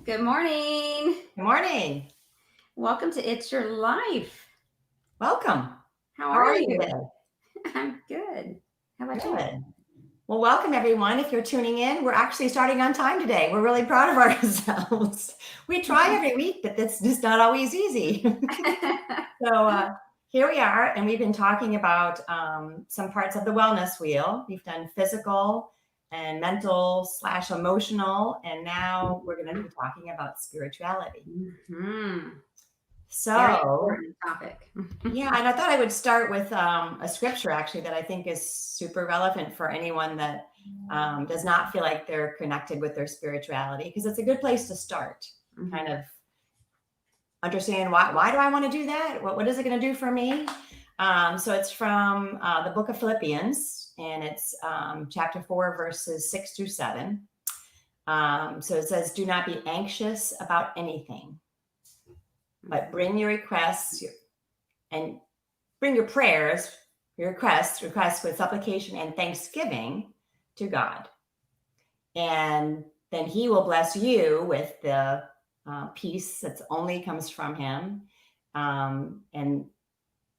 Good morning. Good morning. Welcome to It's Your Life. Welcome. How How are are you you? today? I'm good. How about you? Good. Well, welcome everyone. If you're tuning in, we're actually starting on time today. We're really proud of ourselves. We try every week, but that's just not always easy. So here we are, and we've been talking about some parts of the wellness wheel. We've done physical and mental/emotional, and now we're going to be talking about spirituality. hmm Very So important topic. yeah, and I thought I would start with a scripture actually that I think is super relevant for anyone that does not feel like they're connected with their spirituality, because it's a good place to start. Kind of understand why do I want to do that? What is it going to do for me? So it's from the book of Philippians, and it's chapter 4, verses 6 through 7. So it says, "Do not be anxious about anything, but bring your requests and bring your prayers, your requests with supplication and thanksgiving to God. And then he will bless you with the peace that only comes from him, and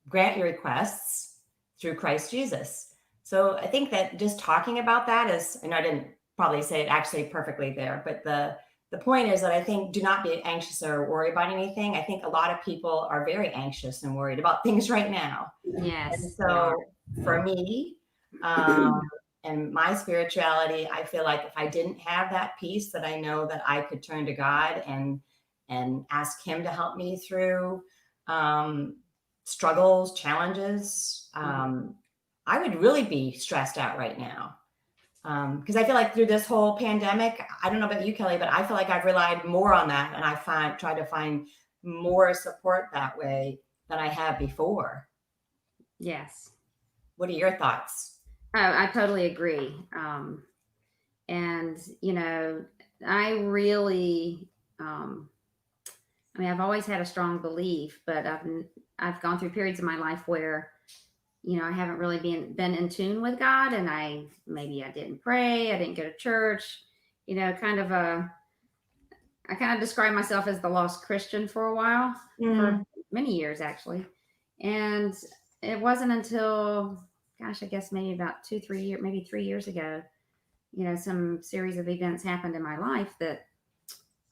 grant your requests through Christ Jesus." So I think that just talking about that is, and I didn't probably say it actually perfectly there, but the point is that I think do not be anxious or worry about anything. I think a lot of people are very anxious and worried about things right now. And Yes, they are. so for me, um, and my spirituality, I feel like if I didn't have that peace, that I know that I could turn to God and ask Him to help me through um, struggles, challenges, I would really be stressed out right now. Because I feel like through this whole pandemic, I don't know about you, Kelly, but I feel like I've relied more on that, and try to find more support that way than I have before. Yes. What are your thoughts? I totally agree. And, I really, I've always had a strong belief, but I've gone through periods of my life where I haven't really been in tune with God, and I didn't pray, I didn't go to church, kind of I kind of describe myself as the lost Christian for a while, for Mm, many years actually. And it wasn't until, gosh, I guess maybe about 2, 3 years, maybe 3 years ago, some series of events happened in my life that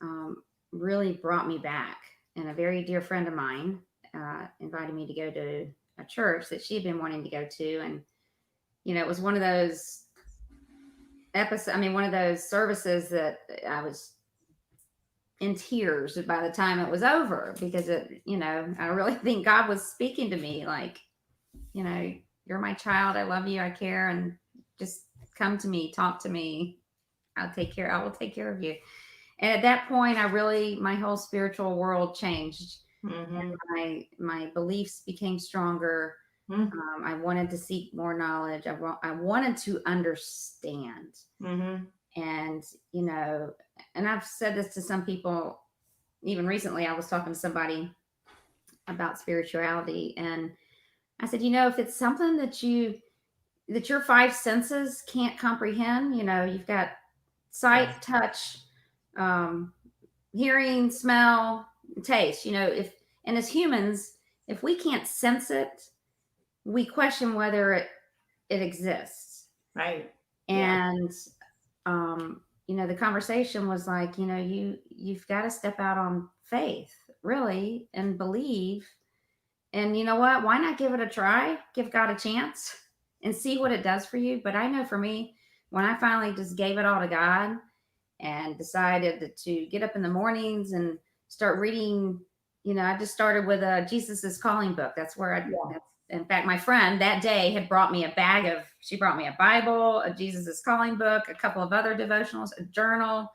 um, really brought me back. And a very dear friend of mine invited me to go to a church that she had been wanting to go to. And, it was one of those one of those services that I was in tears by the time it was over, because I really think God was speaking to me like, you're my child. I love you. I care. And just come to me, talk to me. I will take care of you. And at that point, my whole spiritual world changed. mhm, My beliefs became stronger. mm, I wanted to seek more knowledge. I wanted to understand. mhm, And, and I've said this to some people. Even recently, I was talking to somebody about spirituality, and I said, if it's something that your five senses can't comprehend, you've got yes, sight, touch, um, hearing, smell, taste. If and as humans, if we can't sense it, we question whether it exists. right, yeah, And the conversation was like, you've got to step out on faith, really, and believe. And you know what? Why not give it a try? Give God a chance and see what it does for you. But I know for me, when I finally just gave it all to God and decided to get up in the mornings and start reading, I just started with a Jesus's Calling book. yeah. In fact, my friend that day had brought me she brought me a Bible, a Jesus's Calling book, a couple of other devotionals, a journal.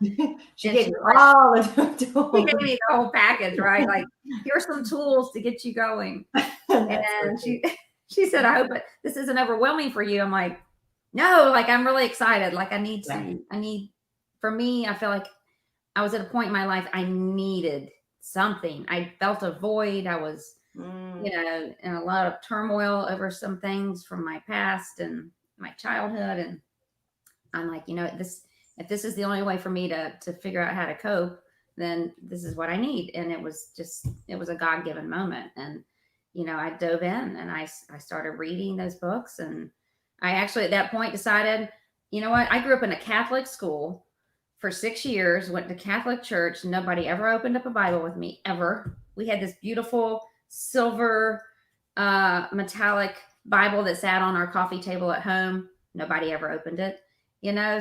She And gave she you was like, all the she gave tools. me the whole package, right? Like, here's some tools to get you going. That's so And good. she said, I hope this isn't overwhelming for you. I'm like, no, like I'm really excited. Like Yeah. for me, I feel like I was at a point in my life I needed something. I felt a void. I was, Mm, in a lot of turmoil over some things from my past and my childhood. And I'm like, if this is the only way for me to figure out how to cope, then this is what I need. And it was a God given moment. And, I dove in and I started reading those books. And I actually at that point decided, you know what? I grew up in a Catholic school for 6 years, went to Catholic church. Nobody ever opened up a Bible with me, ever. We had this beautiful silver metallic Bible that sat on our coffee table at home. Nobody ever opened it,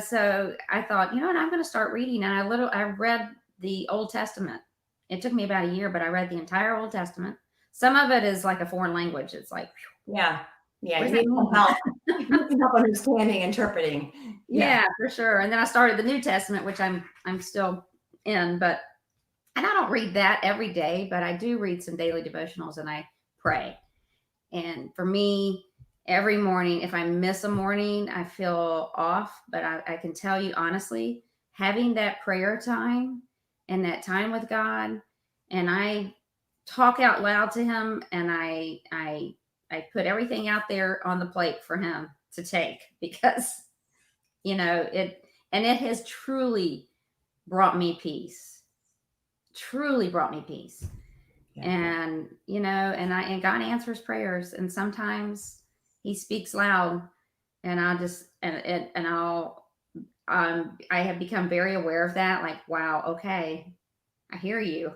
So I thought, you know what, I'm going to start reading. And I read the Old Testament. It took me about a year, but I read the entire Old Testament. Some of it is like a foreign language. It's like, yeah, what does you that need some mean? help. You need some help understanding, interpreting. Yeah, for sure. And then I started the New Testament, which I'm still in, and I don't read that every day, but I do read some daily devotionals and I pray. And for me, every morning, if I miss a morning, I feel off. But I can tell you honestly, having that prayer time and that time with God, and I talk out loud to Him, and I put everything out there on the plate for Him to take, because it has truly brought me peace. Truly brought me peace. Yeah. And God answers prayers, and sometimes He speaks loud, and I have become very aware of that. Like, wow, okay, I hear you.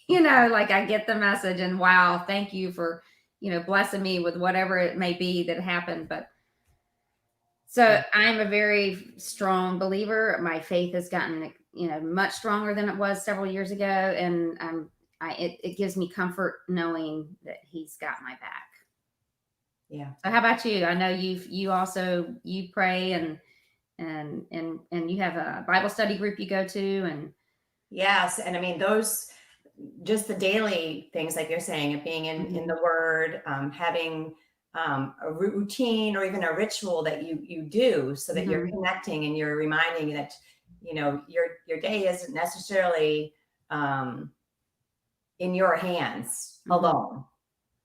Like I get the message, and wow, thank you for blessing me with whatever it may be that happened. But so I'm a very strong believer. My faith has gotten much stronger than it was several years ago, and it gives me comfort knowing that He's got my back. Yeah. So how about you? I know you also pray and you have a Bible study group you go to, and yes, and I mean those just the daily things like you're saying, of being in the Word, having a routine or even a ritual that you do so that you're connecting and you're reminding that your day isn't necessarily in your hands alone.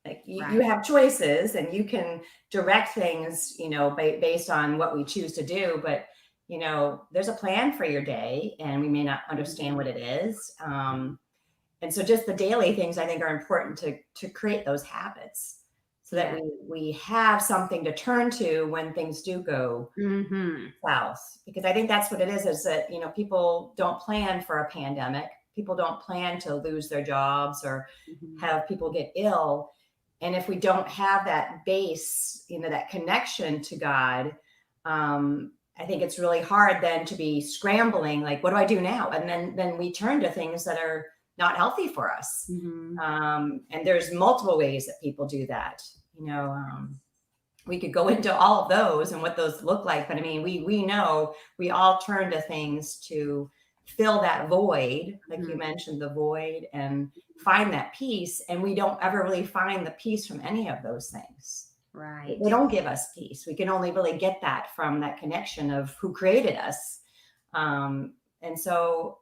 Like you have choices and you can direct things, based on what we choose to do. But, there's a plan for your day and we may not understand what it is. And so just the daily things I think are important to create those habits so that we have something to turn to when things do go south. Because I think that's what it is that, people don't plan for a pandemic. People don't plan to lose their jobs or have people get ill. And if we don't have that base, that connection to God, I think it's really hard then to be scrambling, like, what do I do now? And then we turn to things that are not healthy for us. And there's multiple ways that people do that. We could go into all of those and what those look like. But I mean, we know we all turn to things to fill that void, like you mentioned, the void, and find that peace. And we don't ever really find the peace from any of those things. Right. They don't give us peace. We can only really get that from that connection of who created us. And so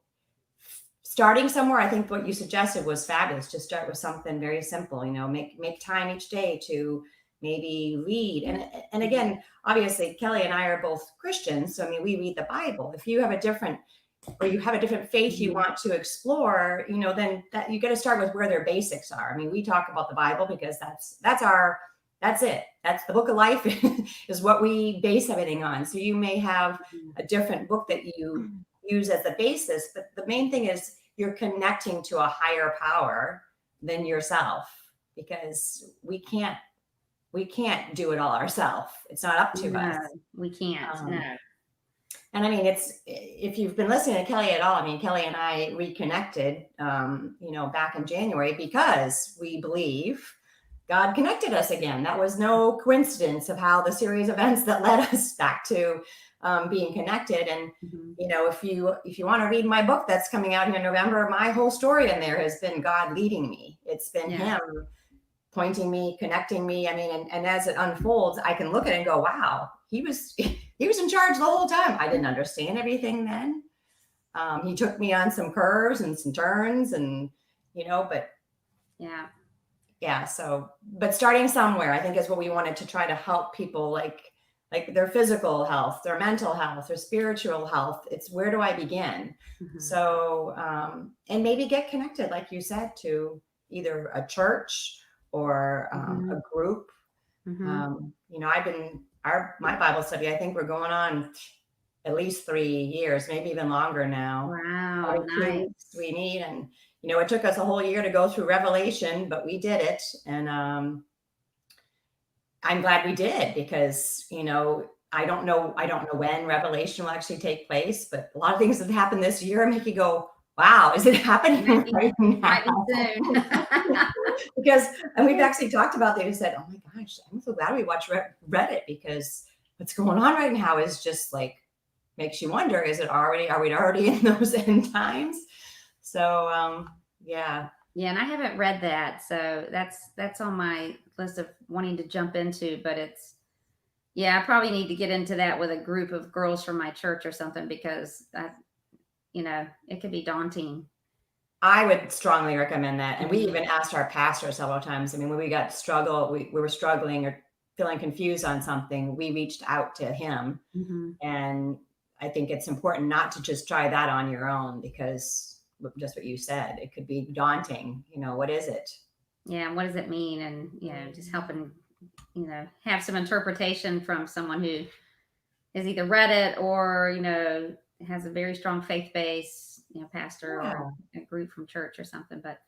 starting somewhere, I think what you suggested was fabulous. Just start with something very simple, make time each day to maybe read. And again, obviously Kelly and I are both Christians. So, I mean, we read the Bible. If you have a different faith you want to explore, then that you got to start with where their basics are. I mean, we talk about the Bible because that's it. That's the book of life is what we base everything on. So you may have a different book that you use as the basis, but the main thing is you're connecting to a higher power than yourself, because we can't do it all ourselves. It's not up to us. We can't. No. And I mean, if you've been listening to Kelly at all, I mean, Kelly and I reconnected, back in January because we believe God connected us again. That was no coincidence of how the series of events that led us back to being connected. And, if you want to read my book that's coming out here in November, my whole story in there has been God leading me. It's been Him pointing me, connecting me. I mean, and as it unfolds, I can look at it and go, wow, he was in charge the whole time. I didn't understand everything then. He took me on some curves and some turns and, but yeah. So, but starting somewhere, I think is what we wanted to try to help people, like like their physical health, their mental health, their spiritual health. It's where do I begin? Mhm. So, and maybe get connected, like you said, to either a church or a Mhm. group. Mhm. I've been my Bible study. I think we're going on at least 3 years, maybe even longer now. Wow, Every two nice. weeks we meet, and it took us a whole year to go through Revelation, but we did it, and I'm glad we did because I don't know when Revelation will actually take place, but a lot of things that happened this year make you go, "Wow, is it happening Might be right might now?" be soon. Because and we've actually talked about that. We said, "Oh my gosh, I'm so glad we watched Reddit because what's going on right now is just like makes you wonder, is it already are we already in those end times?" So, yeah. Yeah, and I haven't read that, so that's on my list of wanting to jump into, but it's yeah, I probably need to get into that with a group of girls from my church or something because it could be daunting. I would strongly recommend that. And we Mhm. even asked our pastor several times. I mean, when we were struggling or feeling confused on something, we reached out to him. Mhm. And I think it's important not to just try that on your own because just what you said, it could be daunting. What is it? Yeah, and what does it mean? And just helping, have some interpretation from someone who has either read it or, has a very strong faith base, pastor or Yeah, a group from church or something. But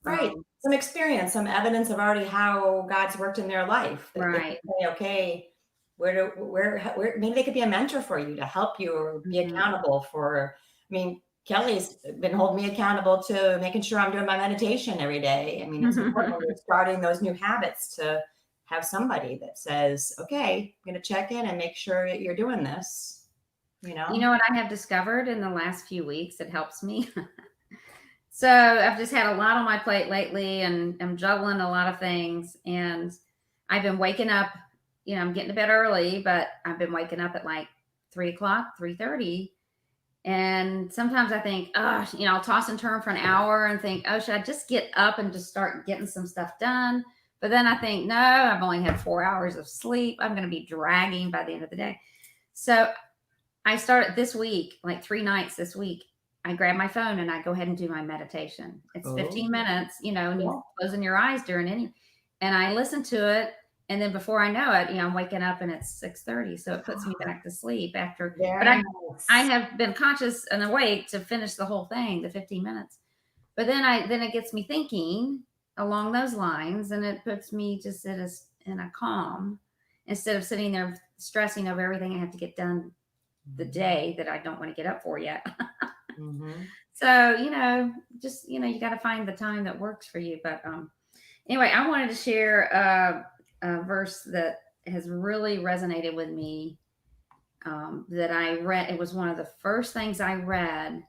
right. um Some experience, some evidence of already how God's worked in their life that they can right. say, okay, where maybe they could be a mentor for you to help you or be Mhm. accountable for. I mean, Kelly's been holding me accountable to making sure I'm doing my meditation every day. I mean, it's important when you're starting those new habits to have somebody that says, okay, I'm going to check in and make sure that you're doing this, you You know? know what I have discovered in the last few weeks? It helps me. So I've just had a lot on my plate lately and I'm juggling a lot of things. And I've been waking up, I'm getting to bed early, but I've been waking up at like 3 o'clock, 3:30. And sometimes I think, oh, I'll toss and turn for an hour and think, oh, should I just get up and just start getting some stuff done? But then I think, no, I've only had 4 hours of sleep. I'm going to be dragging by the end of the day. So I started this week, like 3 nights this week. I grab my phone and I go ahead and do my meditation. It's Oh, 15 minutes, and you yeah. closing your eyes during any, and I listen to it. And then before I know it, I'm waking up and it's 6:30. So it puts me back to sleep after, but Very I nice. have been conscious and awake to finish the whole thing, the 15 minutes. But then it gets me thinking along those lines and it puts me just in a calm instead of sitting there stressing over everything I have to get done the day that I don't want to get up for yet. Mhm. So, just, you got to find the time that works for you. But anyway, I wanted to share a verse that has really resonated with me that I read. It was one of the first things I read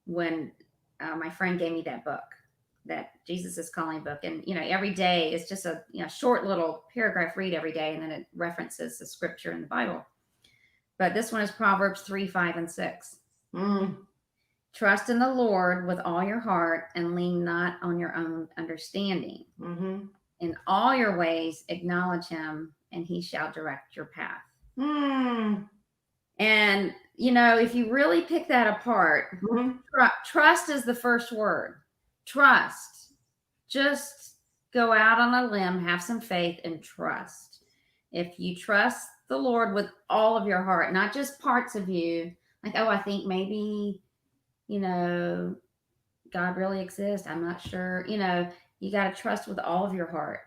when my friend gave me that book, that Jesus is Calling book. And, every day is just a short little paragraph read every day, and then it references the scripture in the Bible. But this one is Proverbs 3, 5, and 6. Mm. Trust in the Lord with all your heart and lean not on your own understanding. Mhm. In all your ways, acknowledge him, and he shall direct your path. Mm. And, if you really pick that apart, Mhm. trust is the first word. Trust. Just go out on a limb, have some faith, and trust. If you trust the Lord with all of your heart, not just parts of you, like, oh, I think maybe, you know, God really exists. I'm not sure. You got to trust with all of your heart.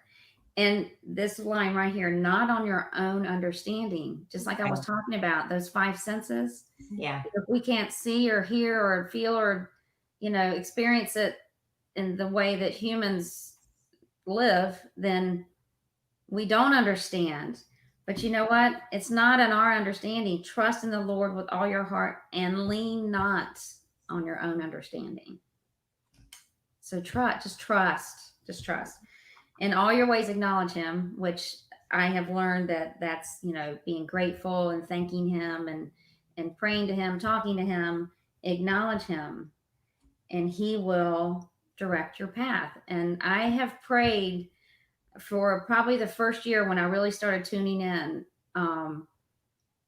And this line right here, not on your own understanding, just like I was Right. talking about, those five senses. Yeah. If we can't see or hear or feel or, experience it in the way that humans live, then we don't understand. But you know what? It's not in our understanding. Trust in the Lord with all your heart and lean not on your own understanding. So just trust. In all your ways, acknowledge him, which I have learned that that's, being grateful and thanking him and praying to him, talking to him, acknowledge him, and he will direct your path. And I have prayed for probably the first year when I really started tuning in. Um,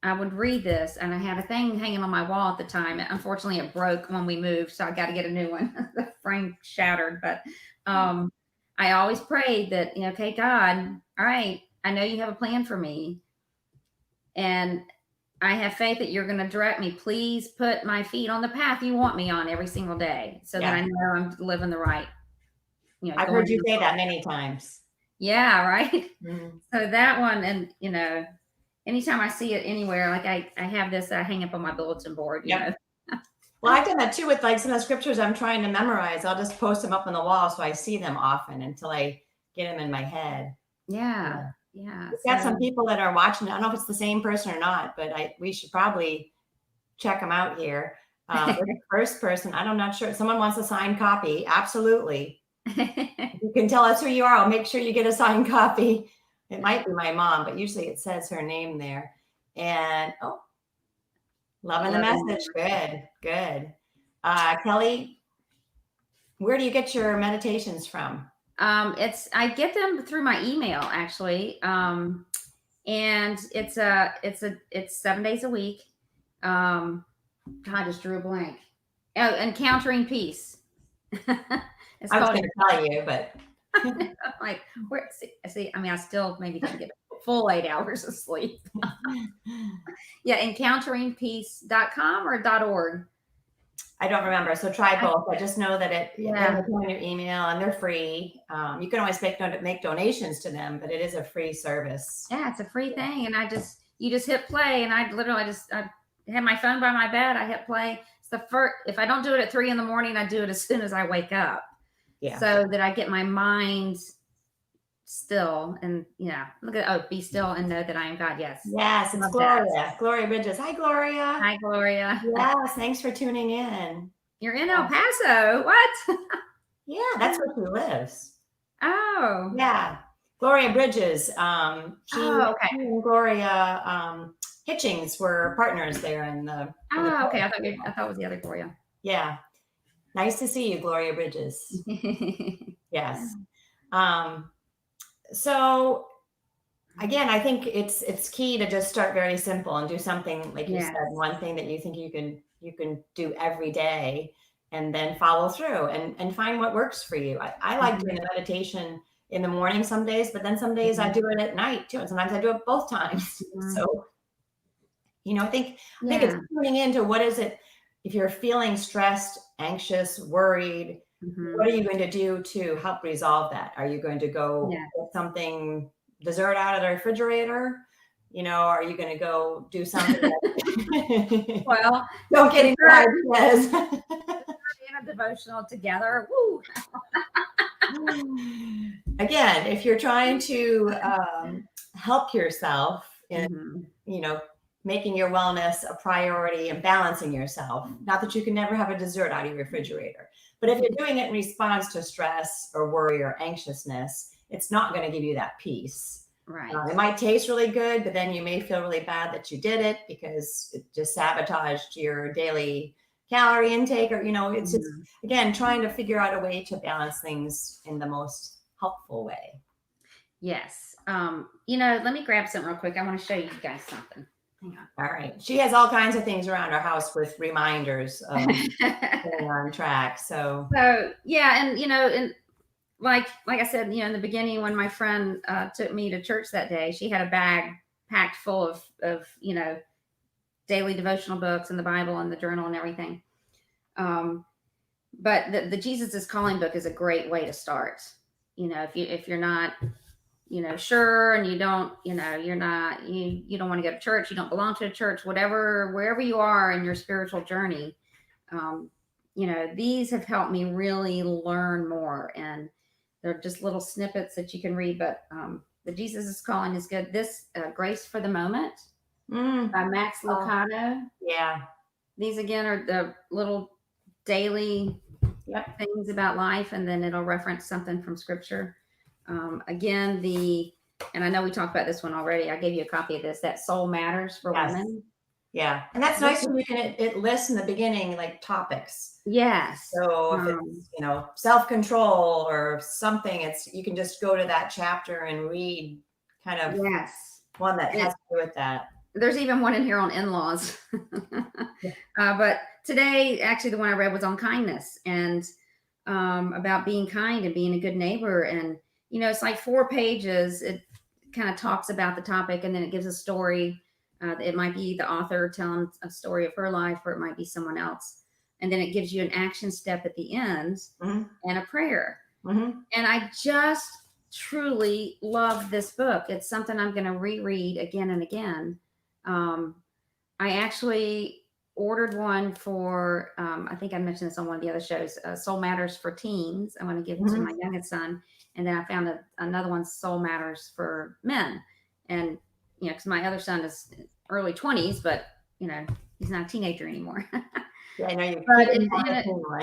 I would read this, and I had a thing hanging on my wall at the time. Unfortunately, it broke when we moved, so I got to get a new one. The frame shattered, but um, I always prayed that, okay, God, all right, I know you have a plan for me, and I have faith that you're going to direct me. Please put my feet on the path you want me on every single day, so that Yeah. I know I'm living the right. I've heard you say that many times. Yeah, right. Mhm. So that one, and anytime I see it anywhere, like I have this I hang up on my bulletin board. Yep. Well, I've done that too with like some of the scriptures I'm trying to memorize. I'll just post them up on the wall so I see them often until I get them in my head. Yeah. Yeah. We've got some people that are watching. I don't know if it's the same person or not, but we should probably check them out here. The first person, I'm not sure. Someone wants a signed copy. Absolutely. You can tell us who you are. I'll make sure you get a signed copy. It might be my mom, but usually it says her name there. And loving the message. Good. Kelly, where do you get your meditations from? I get them through my email actually. And it's 7 days a week. God, I just drew a blank. Oh, Encountering Peace. I was going to tell you, but like, where? See, I mean, I still maybe didn't get a full 8 hours of sleep. Yeah, encounteringpeace.com or .org. I don't remember. So try both. I just know that they come in your email and they're free. You can always make donations to them, but it is a free service. Yeah, it's a free thing, and you just hit play, and I had my phone by my bed. I hit play. It's the first. If I don't do it at 3 a.m, I do it as soon as I wake up. Yeah. So that I get my mind still, and look at be still and know that I am God. Yes. Yes, it's Gloria. Gloria Bridges. Hi, Gloria. Hi, Gloria. Yes, thanks for tuning in. You're in El Paso. What? Yeah, that's where she lives. Oh. Yeah. Gloria Bridges. Okay. She and Gloria Hitchings were partners there in the. Okay. I thought it was the other Gloria. Yeah. Nice to see you, Gloria Bridges. Yes. So again, I think it's key to just start very simple and do something like you said, one thing that you think you can do every day, and then follow through and find what works for you. I like doing the meditation in the morning some days, but then some days I do it at night too, and sometimes I do it both times. So I think it's tuning into what is it. If you're feeling stressed, anxious, worried, what are you going to do to help resolve that? Are you going to go get something, dessert out of the refrigerator? Are you going to go do something? Well, don't get into ideas. In a devotional together. Woo. Again, if you're trying to help yourself in, making your wellness a priority and balancing yourself. Not that you can never have a dessert out of your refrigerator, but if you're doing it in response to stress or worry or anxiousness, it's not going to give you that peace. Right. It might taste really good, but then you may feel really bad that you did it because it just sabotaged your daily calorie intake, or, it's just, again, trying to figure out a way to balance things in the most helpful way. Yes. Let me grab something real quick. I want to show you guys something. Hang on. All right. She has all kinds of things around her house with reminders of getting on track. So yeah. And, like I said, in the beginning, when my friend took me to church that day, she had a bag packed full of daily devotional books and the Bible and the journal and everything. But the Jesus is Calling book is a great way to start. If you're not, sure, and you don't, you don't want to go to church, you don't belong to a church, wherever you are in your spiritual journey, these have helped me really learn more, and they're just little snippets that you can read. But the Jesus is Calling is good. This Grace for the Moment by Max Lucado. Yeah. These again are the little daily things about life, and then it'll reference something from scripture. Again, and I know we talked about this one already. I gave you a copy of this, that Soul Matters for Women. Yeah. And that's nice when you can, it lists in the beginning, like topics. Yes. So if it's, self-control or something, you can just go to that chapter and read kind of one that has to do with that. There's even one in here on in-laws. But today, actually, the one I read was on kindness and about being kind and being a good neighbor. And, it's like 4 pages. It kind of talks about the topic and then it gives a story. It might be the author telling a story of her life, or it might be someone else. And then it gives you an action step at the end Mhm. and a prayer. Mhm. And I just truly love this book. It's something I'm going to reread again and again. I actually ordered one for, I think I mentioned this on one of the other shows, Soul Matters for Teens. I want to give it to Mhm. my youngest son. And then I found another one, Soul Matters for Men. And, because my other son is early 20s, but, he's not a teenager anymore. Yeah, I know you But keep on the one.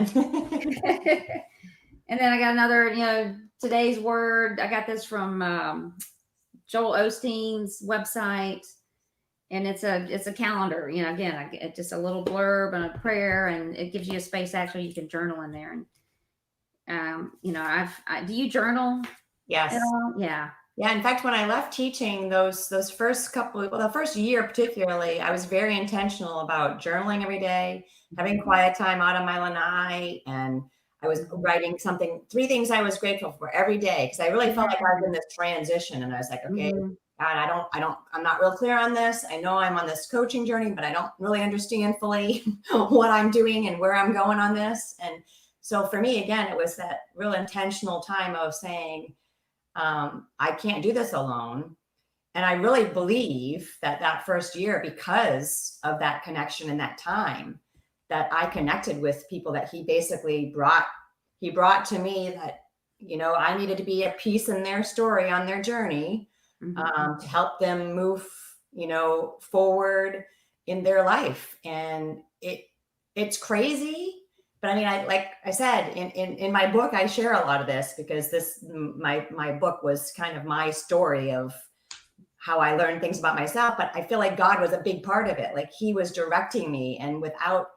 and then I got another, today's word. I got this from Joel Osteen's website, and it's a calendar. Again, it's just a little blurb and a prayer, and it gives you a space. Actually, you can journal in there. And do you journal Yes. at all? Yeah. Yeah. In fact, when I left teaching those first couple, well, the first year particularly, I was very intentional about journaling every day, having quiet time out of my lanai, and I was writing 3 things I was grateful for every day, because I really felt like I was in this transition, and I was like, okay, Mhm. God, I'm not real clear on this. I know I'm on this coaching journey, but I don't really understand fully what I'm doing and where I'm going on this. And so for me, again, it was that real intentional time of saying, I can't do this alone. And I really believe that first year, because of that connection and that time, that I connected with people that he brought to me, that, I needed to be a piece in their story on their journey, Mhm. to help them move, forward in their life. And it's crazy. But I mean, like I said, in my book, I share a lot of this, because my book was kind of my story of how I learned things about myself. But I feel like God was a big part of it. Like, he was directing me, and without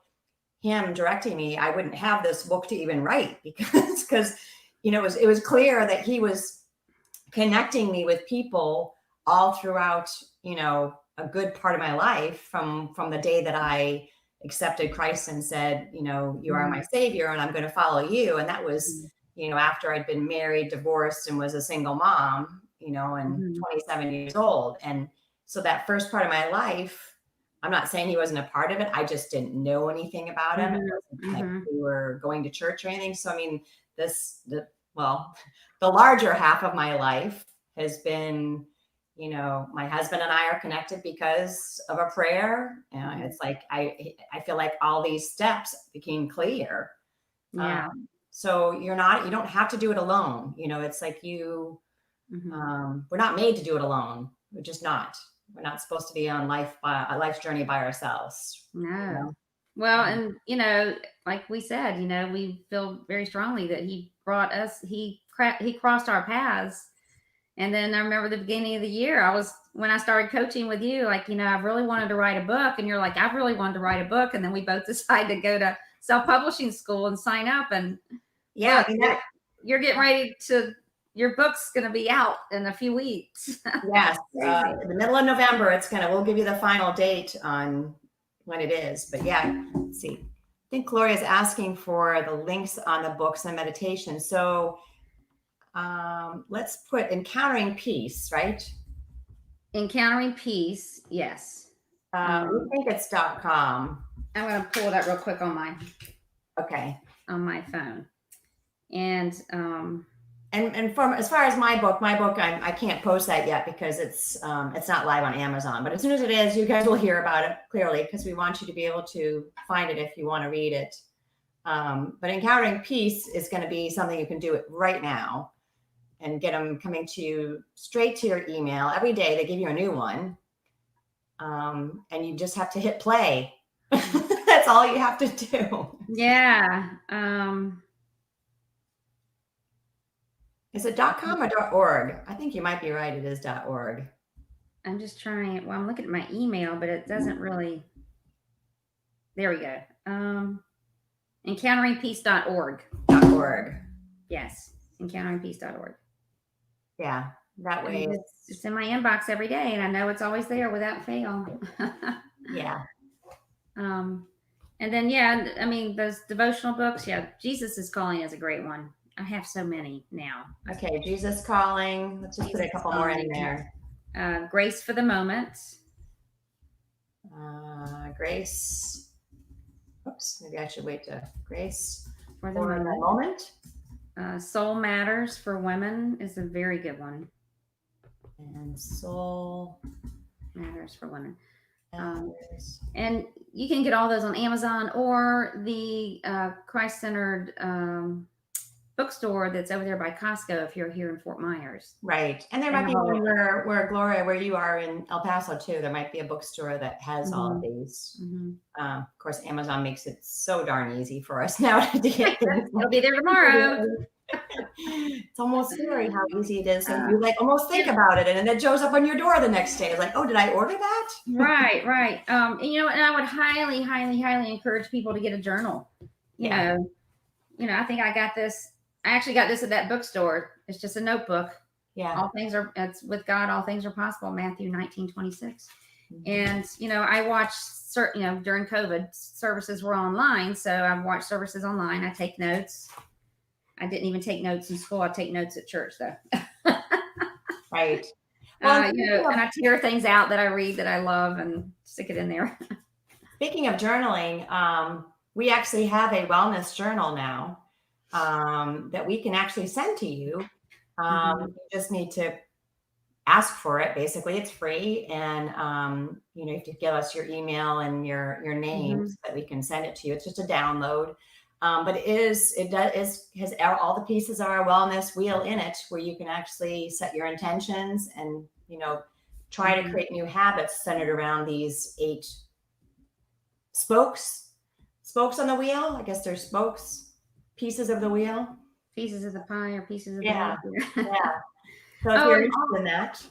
him directing me, I wouldn't have this book to even write, because it was clear that he was connecting me with people all throughout, a good part of my life, from the day that I accepted Christ and said, you are my Mhm. savior and I'm going to follow you. And that was, Mhm. after I'd been married, divorced, and was a single mom, and Mhm. 27 years old. And so that first part of my life, I'm not saying he wasn't a part of it. I just didn't know anything about him. It Mhm. wasn't like Mhm. we were going to church or anything. So, I mean, well, the larger half of my life has been, my husband and I are connected because of a prayer. And it's like, I feel like all these steps became clear. Yeah. So you don't have to do it alone. It's like Mhm. we're not made to do it alone. We're just not. We're not supposed to be on a life's journey by ourselves. No. Well, Um, and like we said, we feel very strongly that he brought us. He crossed our paths, and then I remember the beginning of the year. When I started coaching with you, like I've really wanted to write a book, and you're like, I've really wanted to write a book, and then we both decided to go to self publishing school and sign up. And yeah, look, I mean you're getting ready to. Your book's going to be out in a few weeks. yes, Crazy. in the middle of November, we'll give you the final date on when it is. But yeah, let's see. I think Gloria's asking for the links on the books and meditation. So let's put Encountering Peace, right? Encountering Peace, yes. We Um, think it's .com. I'm going to pull it up real quick Okay. on my phone. And And from as far as my book, I can't post that yet because it's not live on Amazon. But as soon as it is, you guys will hear about it clearly, because we want you to be able to find it if you want to read it. But Encountering Peace is going to be something you can do it right now and get them coming to you straight to your email every day. They give you a new one, and you just have to hit play. That's all you have to do. yeah, Is it .com or .org? I think you might be right. It is .org. I'm just trying. Well, I'm looking at my email, but it doesn't really. There we go. Encounteringpeace.org. .org. Yes, encounteringpeace.org. Yeah. That I way, mean, it's in my inbox every day, and I know it's always there without fail. yeah. um, and then, yeah, I mean, those devotional books. Yeah, Jesus is Calling is a great one. I have so many now. Okay, Jesus Calling. Let's just put Jesus a is couple more in Calling. there. Grace for the Moment. Grace. Oops, maybe I should wait to Grace For the for the Moment. moment. Soul Matters for Women is a very good one. And Soul Matters for Women. Matters. And you can get all those on Amazon or the Christ Centered bookstore that's over there by Costco if you're here in Fort Myers. Right. And there might be one where Gloria, where you are in El Paso too, there might be a bookstore that has all of these. Of course, Amazon makes it so darn easy for us now to get things. It'll be there tomorrow. It's almost scary how easy it is. And you like almost think about it, and then it shows up on your door the next day. It's like, oh, did I order that? Right. And, and I would highly, highly, highly encourage people to get a journal. You know, I think I got this. I actually got this at that bookstore. It's just a notebook. Yeah. It's with God, all things are possible. Matthew 19:26. And, I watched certain, during COVID, services were online. So I've watched services online. I take notes. I didn't even take notes in school. I take notes at church, though. Right. Well, and I tear things out that I read that I love and stick it in there. Speaking of journaling, we actually have a wellness journal now that we can actually send to you. You just need to ask for it. Basically, it's free, and you have to give us your email and your name so that we can send it to you. It's just a download. But has all the pieces of our wellness wheel in it, where you can actually set your intentions and try to create new habits centered around these 8 spokes on the wheel. I guess they're spokes, pieces of the wheel, pieces of the pie or pieces of the yeah. So if you're interested in that,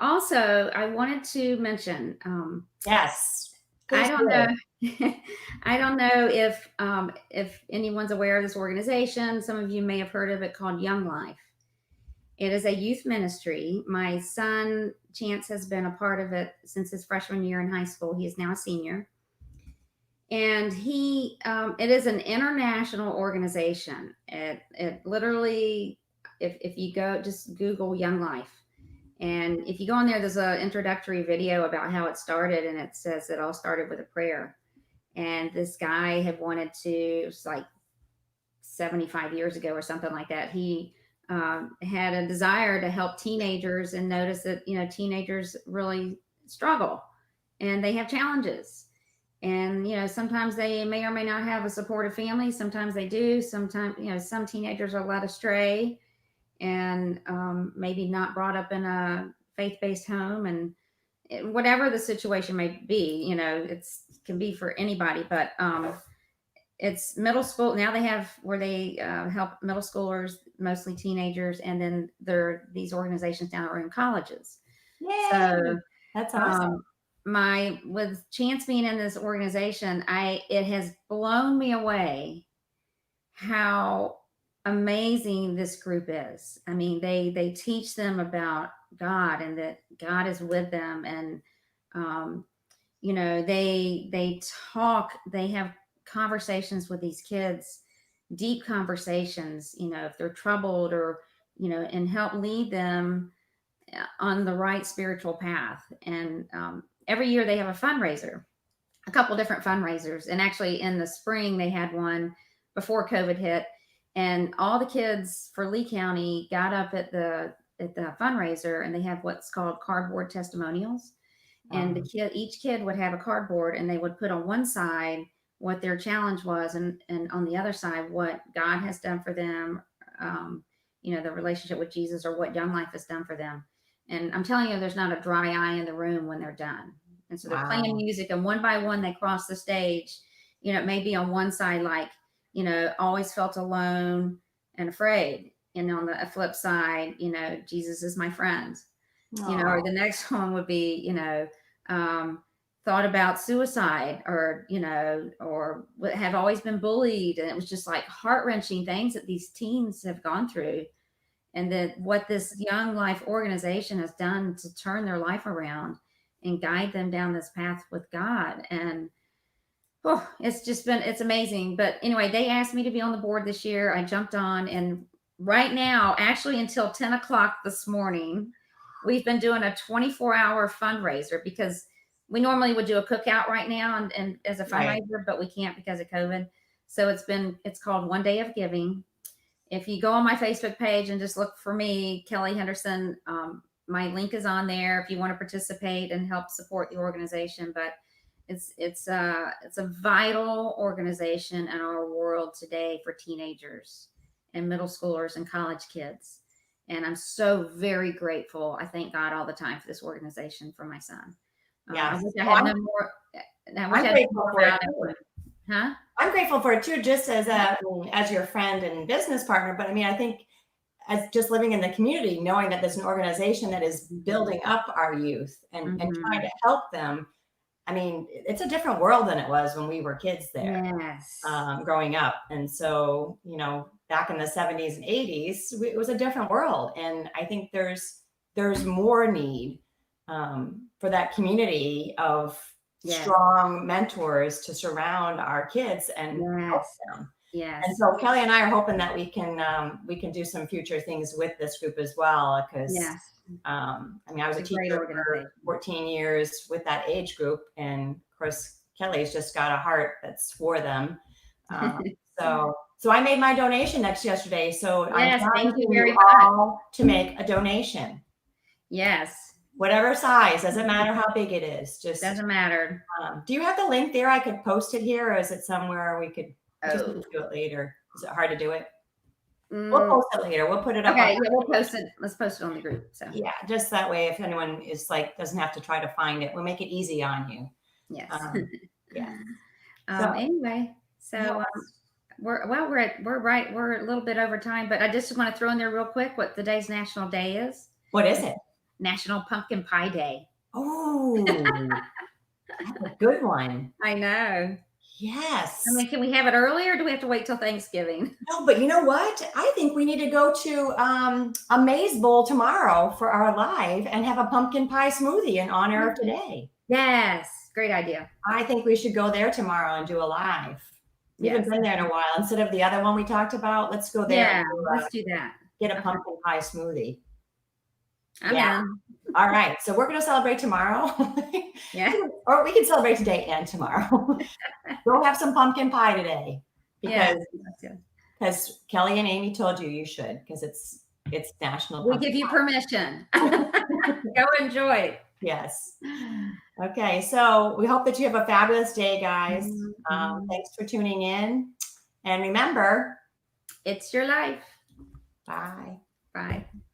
also I wanted to mention, yes. I don't know. I don't know if anyone's aware of this organization. Some of you may have heard of it, called Young Life. It is a youth ministry. My son Chance has been a part of it since his freshman year in high school. He is now a senior, and it is an international organization. It literally, if you go, just Google Young Life. And if you go on there, there's an introductory video about how it started, and it says it all started with a prayer. And this guy had wanted to, it was like 75 years ago or something like that. He had a desire to help teenagers, and noticed that, teenagers really struggle and they have challenges. And, sometimes they may or may not have a supportive family. Sometimes they do. Sometimes, some teenagers are led astray and maybe not brought up in a faith-based home, and whatever the situation may be, it can be for anybody. But it's middle school now. They have where they help middle schoolers, mostly teenagers, and then these organizations now are in colleges. Yay! So that's awesome. With Chance being in this organization, it has blown me away how amazing this group is. I mean, they teach them about God, and that God is with them, and they talk, they have conversations with these kids, deep conversations, if they're troubled, or and help lead them on the right spiritual path. And every year they have a fundraiser, a couple different fundraisers, and actually in the spring they had one before COVID hit. And all the kids for Lee County got up at the fundraiser, and they have what's called cardboard testimonials. And each kid would have a cardboard, and they would put on one side what their challenge was, and on the other side what God has done for them, the relationship with Jesus, or what Young Life has done for them. And I'm telling you, there's not a dry eye in the room when they're done. And so they're playing music, and one by one they cross the stage. It may be on one side, like, always felt alone and afraid. And on the flip side, Jesus is my friend. Or the next one would be, thought about suicide, or have always been bullied. And it was just like heart-wrenching things that these teens have gone through. and that what this Young Life organization has done to turn their life around and guide them down this path with God. And oh, it's amazing. But anyway, they asked me to be on the board this year. I jumped on, and right now, actually until 10 o'clock this morning, we've been doing a 24-hour fundraiser, because we normally would do a cookout right now and as a Right. fundraiser, but we can't because of COVID. So it's called One Day of Giving. If you go on my Facebook page and just look for me, Kelly Henderson, my link is on there if you want to participate and help support the organization. But it's a vital organization in our world today for teenagers and middle schoolers and college kids. And I'm so very grateful. I thank God all the time for this organization for my son. I Yes. wish I Well, had no more. I wish I I'm had grateful more for it about too. it. Huh? I'm grateful for it too, just as your friend and business partner. But I mean, I think as just living in the community, knowing that there's an organization that is building up our youth and trying to help them. I mean, it's a different world than it was when we were kids there, Yes. growing up. And so, back in the 70s and 80s, it was a different world. And I think there's more need for that community of Yes. strong mentors to surround our kids and help Yes. them. Yes. And so Kelly and I are hoping that we can do some future things with this group as well. Because Yes. I mean, I was a It's a great teacher for organization. 14 years with that age group, and of course Kelly's just got a heart that's for them. So I made my donation yesterday. So Yes, I'm thank you challenging very you much. all to make a donation, Yes. whatever size. Doesn't matter how big it is. Just Doesn't matter. do you have the link there? I could post it here, or is it somewhere we could just Oh. do it later? Is it hard to do it? We'll Mm, post it later. We'll put it up. okay, on yeah, we'll post it. Let's post it on the group. So Yeah, just that way, if anyone is doesn't have to try to find it, we'll make it easy on you. yes. Yeah. So- Anyway, so we're a little bit over time, but I just want to throw in there real quick what today's national day is. What is it? National Pumpkin Pie Day. Oh, that's a good one. I know. Yes. I mean, can we have it earlier, or do we have to wait till Thanksgiving? No, but you know what? I think we need to go to a Maze Bowl tomorrow for our live and have a pumpkin pie smoothie in honor of today. Yes, great idea. I think we should go there tomorrow and do a live. We haven't been there in a while. Instead of the other one we talked about, let's go there. Yeah, and let's do that. get a pumpkin pie smoothie. I'm in. All right. So we're going to celebrate tomorrow. Yeah. Or we can celebrate today and tomorrow. Go have some pumpkin pie today. Because Kelly and Amy told you should, because it's National We Pumpkin give you Pie. permission. Go enjoy. Yes. Okay. So we hope that you have a fabulous day, guys. Thanks for tuning in. And remember, It's your life. bye. Bye.